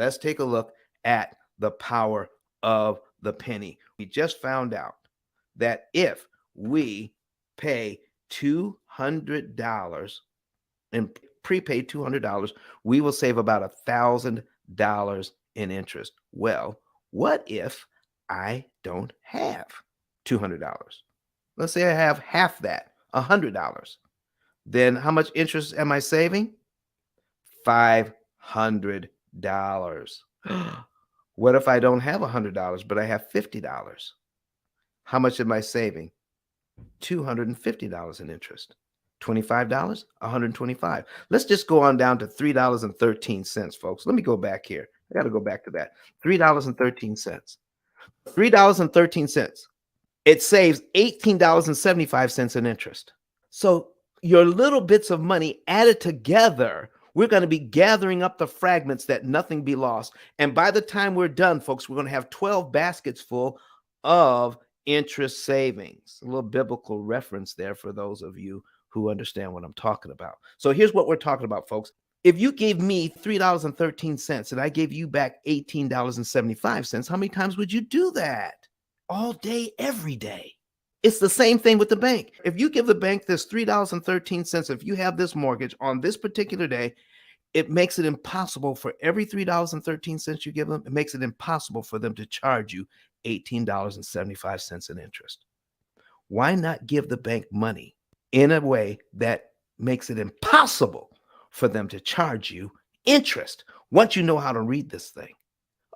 Let's take a look at the power of the penny. We just found out that if we pay $200 and prepay $200, we will save about $1,000 in interest. Well, what if I don't have $200? Let's say I have half that, $100. Then how much interest am I saving? $500. What if I don't have $100, but I have $50? How much am I saving? $250 in interest. $25, $125. Let's just go on down to $3.13, folks. Let me go back here. I got to go back to that. $3.13. $3.13. It saves $18.75 in interest. So your little bits of money added together, we're going to be gathering up the fragments that nothing be lost. And by the time we're done, folks, we're going to have 12 baskets full of interest savings. A little biblical reference there for those of you who understand what I'm talking about. So here's what we're talking about, folks. If you gave me $3.13 and I gave you back $18.75, how many times would you do that? All day, every day. It's the same thing with the bank. If you give the bank this $3.13, if you have this mortgage on this particular day, it makes it impossible for every $3.13 you give them, it makes it impossible for them to charge you $18.75 in interest. Why not give the bank money in a way that makes it impossible for them to charge you interest once you know how to read this thing?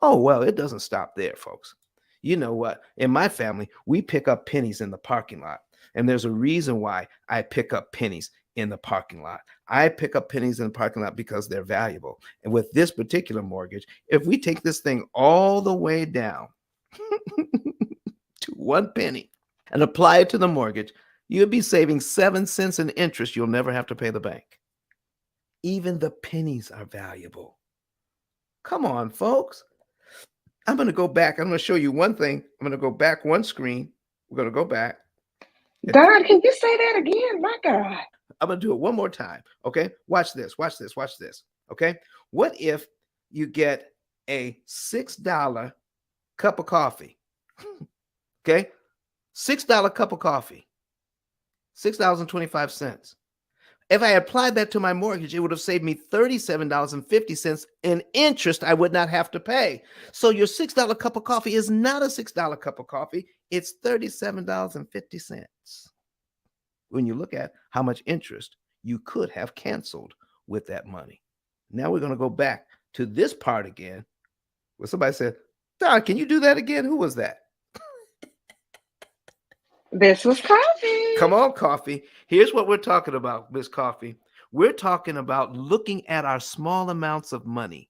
Oh, well, it doesn't stop there, folks. You know what? In my family, we pick up pennies in the parking lot. And there's a reason why I pick up pennies in the parking lot. I pick up pennies in the parking lot because they're valuable. And with this particular mortgage, if we take this thing all the way down to 1 penny and apply it to the mortgage, you'll be saving 7 cents in interest you'll never have to pay the bank. Even the pennies are valuable. Come on, folks. I'm going to go back. I'm going to show you one thing. I'm going to go back one screen. We're going to go back. God, can you say that again? My God. I'm going to do it one more time. Okay. Watch this. Watch this. Watch this. Okay. What if you get a $6 cup of coffee? Okay. $6 cup of coffee. $6.25. If I applied that to my mortgage, it would have saved me $37.50 in interest I would not have to pay. So your $6 cup of coffee is not a $6 cup of coffee. It's $37.50. When you look at how much interest you could have canceled with that money. Now we're going to go back to this part again where somebody said, Don, can you do that again? Who was that? This was Coffee. Come on, Coffee. Here's what we're talking about, Miss Coffee. We're talking about looking at our small amounts of money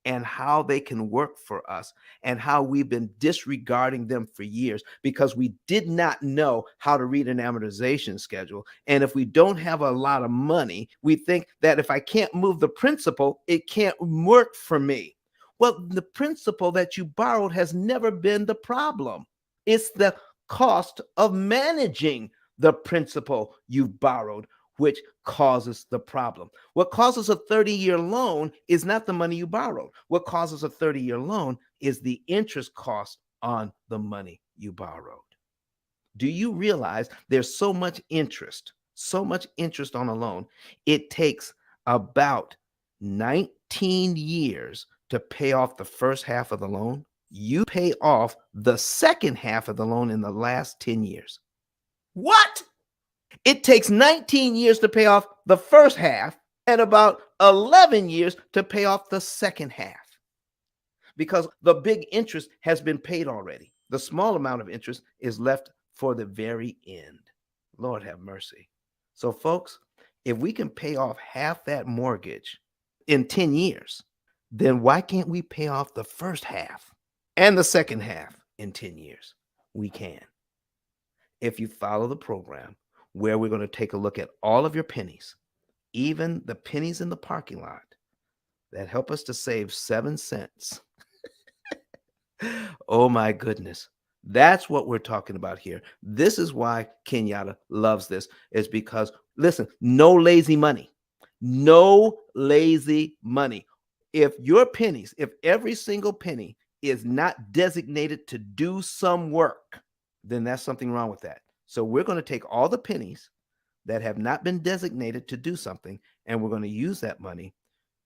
and how they can work for us and how we've been disregarding them for years because we did not know how to read an amortization schedule. And if we don't have a lot of money, we think that if I can't move the principal, it can't work for me. Well, the principal that you borrowed has never been the problem. It's the cost of managing the principal you've borrowed, which causes the problem. What causes a 30-year loan is not the money you borrowed. What causes a 30-year loan is the interest cost on the money you borrowed. Do you realize there's so much interest on a loan? It takes about 19 years to pay off the first half of the loan. You pay off the second half of the loan in the last 10 years. What? It takes 19 years to pay off the first half and about 11 years to pay off the second half because the big interest has been paid already. The small amount of interest is left for the very end. Lord have mercy. So, folks, if we can pay off half that mortgage in 10 years, then why can't we pay off the first half and the second half in 10 years? We can. If you follow the program where we're going to take a look at all of your pennies, even the pennies in the parking lot that help us to save 7 cents. Oh my goodness. That's what we're talking about here. This is why Kenyatta loves this, is because, listen, no lazy money. No lazy money. if your pennies, if every single penny is not designated to do some work, then that's something wrong with that. So we're going to take all the pennies that have not been designated to do something, and we're going to use that money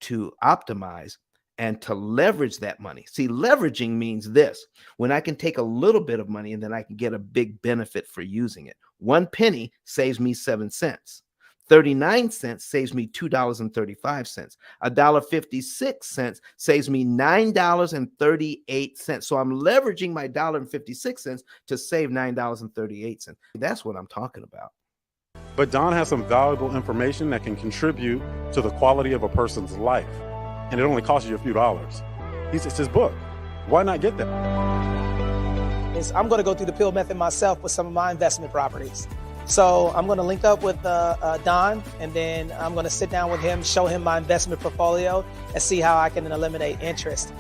to optimize and to leverage that money. See, leveraging means this: when I can take a little bit of money and then I can get a big benefit for using it. 1 penny saves me 7 cents. 39 cents saves me $2.35. $1.56 saves me $9.38. So I'm leveraging my $1.56 to save $9.38. That's what I'm talking about. But Don has some valuable information that can contribute to the quality of a person's life. And it only costs you a few dollars. It's his book. Why not get that? I'm going to go through the P.I.L. method myself with some of my investment properties. So I'm going to link up with Don, and then I'm going to sit down with him, show him my investment portfolio, and see how I can eliminate interest.